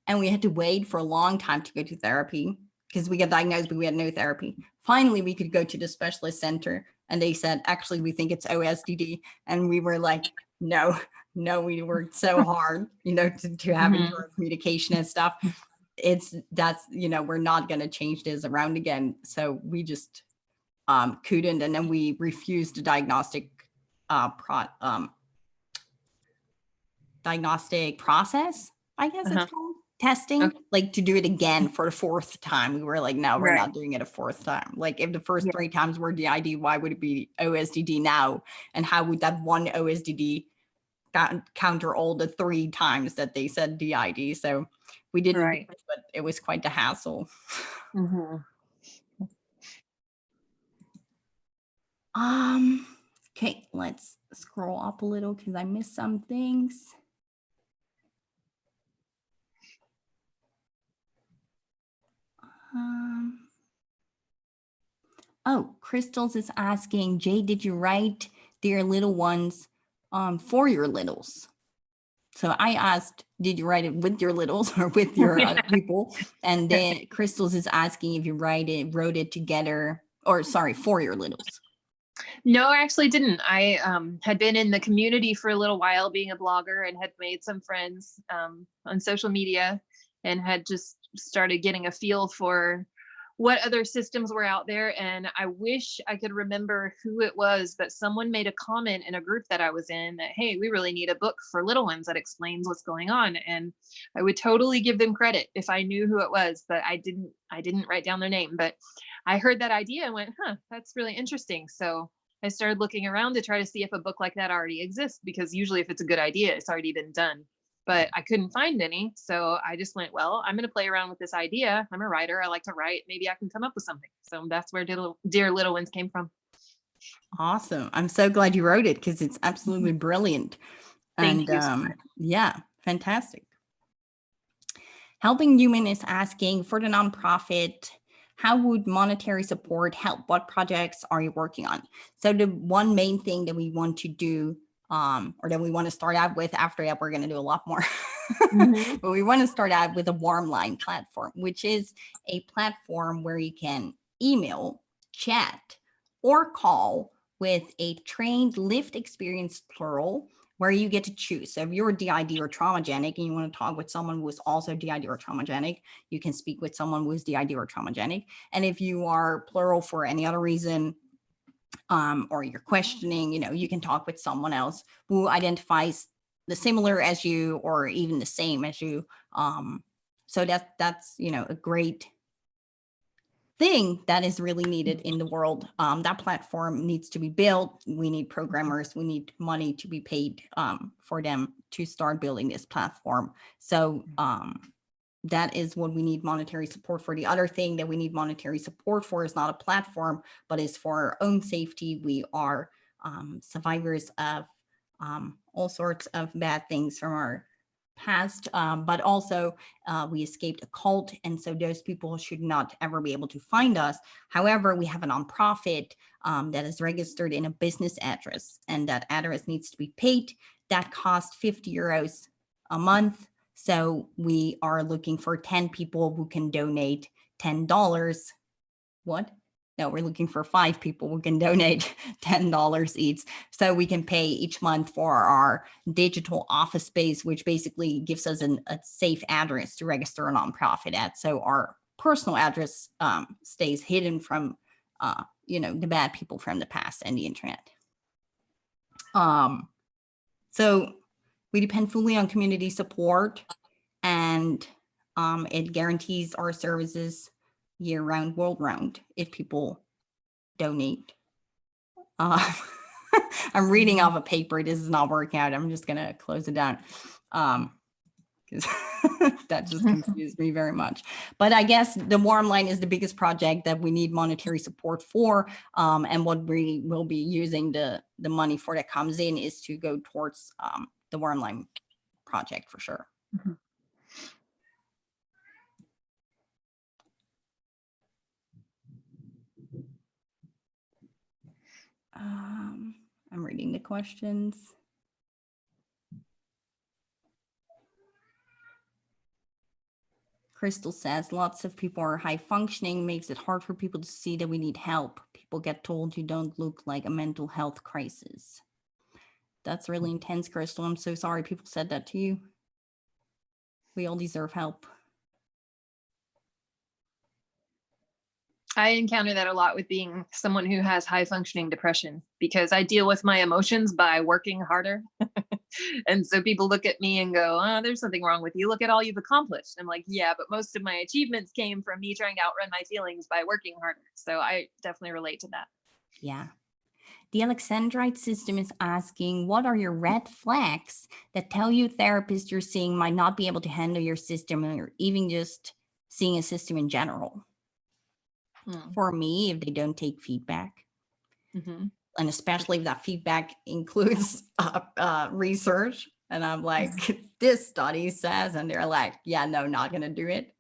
And we had to wait for a long time to go to therapy because we got diagnosed, but we had no therapy. Finally, we could go to the specialist center and they said, actually, we think it's OSDD. And we were like, no, we worked so hard, to have internal communication and stuff. We're not going to change this around again. So we just couldn't. And then we refused the diagnostic process, I guess it's called. Testing, like to do it again for the 4th time. We were like, no, we're not doing it a 4th time. Like if the first 3 times were DID, why would it be OSDD now? And how would that one OSDD counter all the 3 times that they said DID? So we didn't, do it, but it was quite the hassle. Okay, let's scroll up a little because I missed some things. Crystals is asking, Jade, did you write Dear Little Ones for your littles? So I asked, did you write it with your littles or with your other people? And then Crystals is asking if you wrote it together, or sorry, for your littles. No, I actually didn't. I had been in the community for a little while being a blogger and had made some friends on social media and had just started getting a feel for what other systems were out there. And I wish I could remember who it was, but someone made a comment in a group that I was in that, hey, we really need a book for little ones that explains what's going on. And I would totally give them credit if I knew who it was, but I didn't write down their name. But I heard that idea and went, that's really interesting. So I started looking around to try to see if a book like that already exists, because usually if it's a good idea, it's already been done. But I couldn't find any. So I just went, well, I'm going to play around with this idea. I'm a writer. I like to write. Maybe I can come up with something. So that's where Dear Little Ones came from. Awesome. I'm so glad you wrote it because it's absolutely brilliant. Thank you. Yeah, fantastic. Helping Human is asking, for the nonprofit, how would monetary support help? What projects are you working on? So the one main thing that we want to do, or that we want to start out with, after that we're going to do a lot more, but we want to start out with a warm line platform, which is a platform where you can email, chat, or call with a trained lived experience, plural, where you get to choose. So if you're DID or traumagenic and you want to talk with someone who is also DID or traumagenic, you can speak with someone who is DID or traumagenic. And if you are plural for any other reason, or you're questioning, you can talk with someone else who identifies the similar as you or even the same as you. So that's a great thing that is really needed in the world. That platform needs to be built. We need programmers. We need money to be paid for them to start building this platform. So that is what we need monetary support for. The other thing that we need monetary support for is not a platform, but is for our own safety. We are survivors of all sorts of bad things from our past, but also we escaped a cult, and so those people should not ever be able to find us. However, we have a nonprofit that is registered in a business address, and that address needs to be paid. That costs 50 euros a month. So we are looking for 10 people who can donate $10. What? No, we're looking for 5 people who can donate $10 each. So we can pay each month for our digital office space, which basically gives us a safe address to register a nonprofit at. So our personal address stays hidden from, the bad people from the past and the internet. So we depend fully on community support, and it guarantees our services year round, world round, if people donate. I'm reading off a paper. This is not working out. I'm just gonna close it down. Because that just confused me very much. But I guess the Warm Line is the biggest project that we need monetary support for. And what we will be using the money for that comes in is to go towards the Warm Line project for sure. Mm-hmm. I'm reading the questions. Crystal says, lots of people are high functioning, makes it hard for people to see that we need help. People get told you don't look like a mental health crisis. That's really intense, Crystal. I'm so sorry people said that to you. We all deserve help. I encounter that a lot with being someone who has high functioning depression, because I deal with my emotions by working harder. And so people look at me and go, oh, there's something wrong with you. Look at all you've accomplished. I'm like, yeah, but most of my achievements came from me trying to outrun my feelings by working harder. So I definitely relate to that. Yeah. The Alexandrite system is asking, what are your red flags that tell you therapist you're seeing might not be able to handle your system, or even just seeing a system in general? For me, if they don't take feedback, and especially if that feedback includes research, and I'm like, this study says, and they're like, yeah, no, not gonna do it.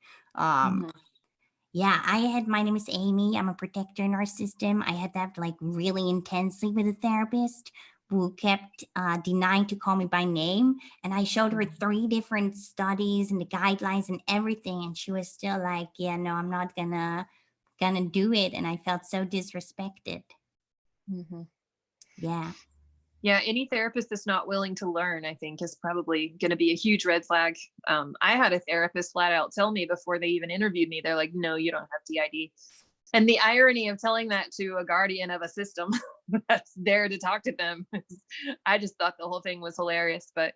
Yeah, my name is Amy. I'm a protector in our system. I had that like really intensely with a therapist who kept denying to call me by name. And I showed her 3 different studies and the guidelines and everything. And she was still like, yeah, no, I'm not gonna do it. And I felt so disrespected. Yeah. Yeah, any therapist that's not willing to learn, I think, is probably going to be a huge red flag. I had a therapist flat out tell me before they even interviewed me, they're like, no, you don't have DID. And the irony of telling that to a guardian of a system that's there to talk to them, I just thought the whole thing was hilarious. But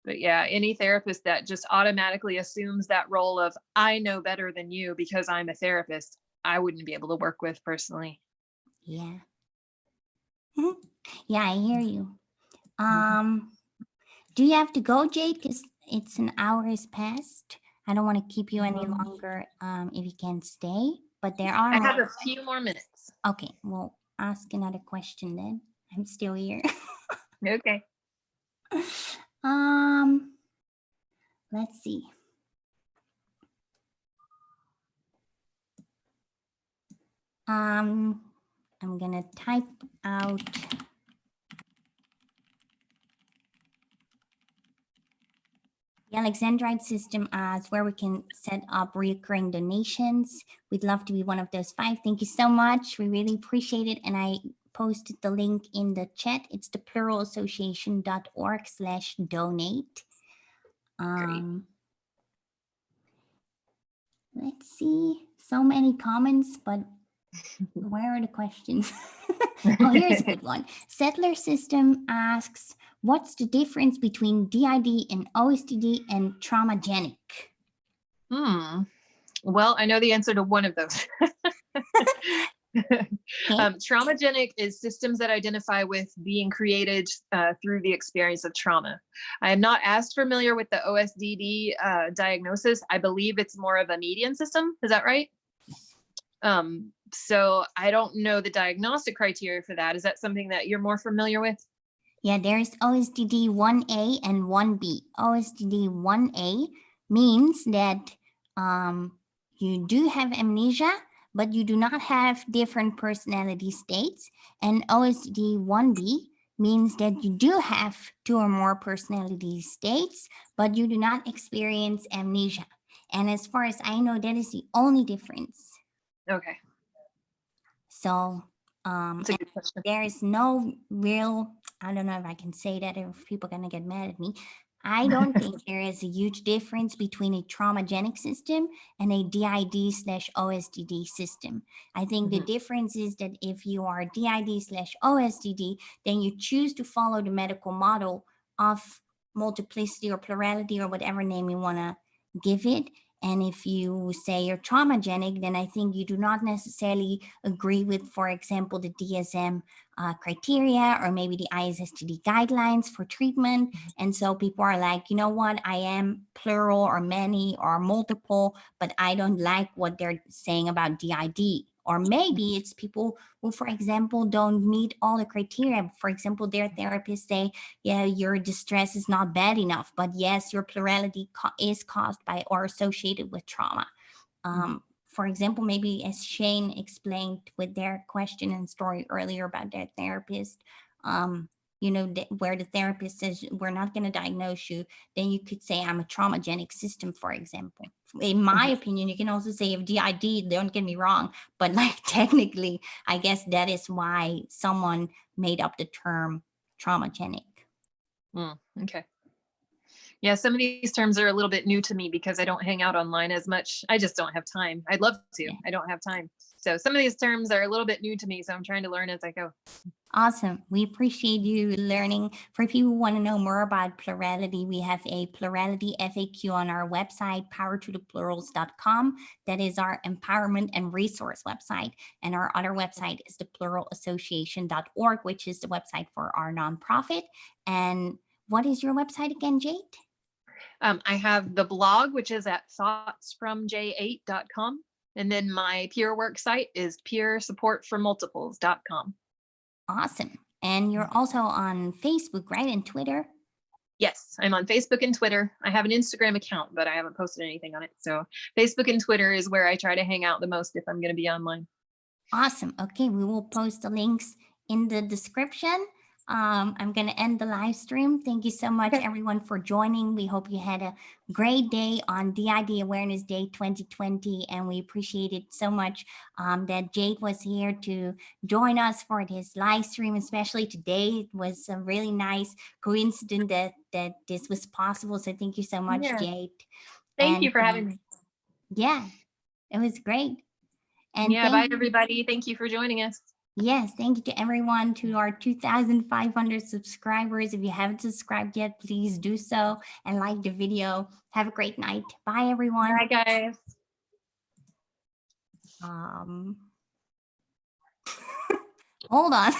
yeah, any therapist that just automatically assumes that role of, I know better than you because I'm a therapist, I wouldn't be able to work with personally. Yeah. Yeah, I hear you. Do you have to go, Jade? Because it's an hour has passed. I don't want to keep you any longer if you can't stay, but there are I have a few more minutes. Okay, well, ask another question then. I'm still here. Okay. Let's see. I'm gonna type out. The Alexandrite system asks where we can set up recurring donations. We'd love to be one of those 5. Thank you so much. We really appreciate it. And I posted the link in the chat. It's the pluralassociation.org/donate. Let's see. So many comments, but where are the questions? Oh, here's a good one. Settler System asks, what's the difference between DID and OSDD and traumagenic? Well, I know the answer to one of those. Traumagenic is systems that identify with being created through the experience of trauma. I am not as familiar with the OSDD diagnosis. I believe it's more of a median system. Is that right? So I don't know the diagnostic criteria for that. Is that something that you're more familiar with? Yeah, there's OSDD 1A and 1B. OSDD 1A means that you do have amnesia, but you do not have different personality states. And OSDD 1B means that you do have 2 or more personality states, but you do not experience amnesia. And as far as I know, that is the only difference. Okay. So there is no real, I don't know if I can say that, if people are going to get mad at me, I don't think there is a huge difference between a traumagenic system and a DID/OSDD system. I think the Mhm. difference is that if you are DID/OSDD, then you choose to follow the medical model of multiplicity or plurality or whatever name you want to give it. And if you say you're traumagenic, then I think you do not necessarily agree with, for example, the DSM criteria or maybe the ISSTD guidelines for treatment. And so people are like, you know what, I am plural or many or multiple, but I don't like what they're saying about DID. Or maybe it's people who, for example, don't meet all the criteria. For example, their therapists say, yeah, your distress is not bad enough, but yes, your plurality is caused by or associated with trauma. For example, maybe as Shane explained with their question and story earlier about their therapist, where the therapist says, we're not going to diagnose you, then you could say, I'm a traumagenic system, for example. In my opinion, you can also say of DID, don't get me wrong, but like technically, I guess that is why someone made up the term traumagenic. Okay. Yeah, some of these terms are a little bit new to me because I don't hang out online as much. I just don't have time. I'd love to. Yeah. I don't have time. So some of these terms are a little bit new to me. So I'm trying to learn as I go. Awesome. We appreciate you learning. For people who want to know more about plurality, we have a plurality FAQ on our website, powertotheplurals.com. That is our empowerment and resource website. And our other website is the pluralassociation.org, which is the website for our nonprofit. And what is your website again, Jade? I have the blog, which is at thoughtsfromj8.com. And then my peer work site is peersupportformultiples.com. Awesome. And you're also on Facebook, right? And Twitter? Yes, I'm on Facebook and Twitter. I have an Instagram account, but I haven't posted anything on it. So Facebook and Twitter is where I try to hang out the most if I'm going to be online. Awesome. Okay, we will post the links in the description. I'm going to end the live stream. Thank you so much, everyone, for joining. We hope you had a great day on DID Awareness Day 2020, and we appreciate it so much that Jade was here to join us for this live stream, especially today. It was a really nice coincidence that this was possible. So thank you so much, Jade. Thank you for having me. Yeah, it was great. And bye, everybody. Thank you for joining us. Yes, thank you to everyone, to our 2,500 subscribers. If you haven't subscribed yet, please do so and like the video. Have a great night. Bye, everyone. Bye, guys. Hold on.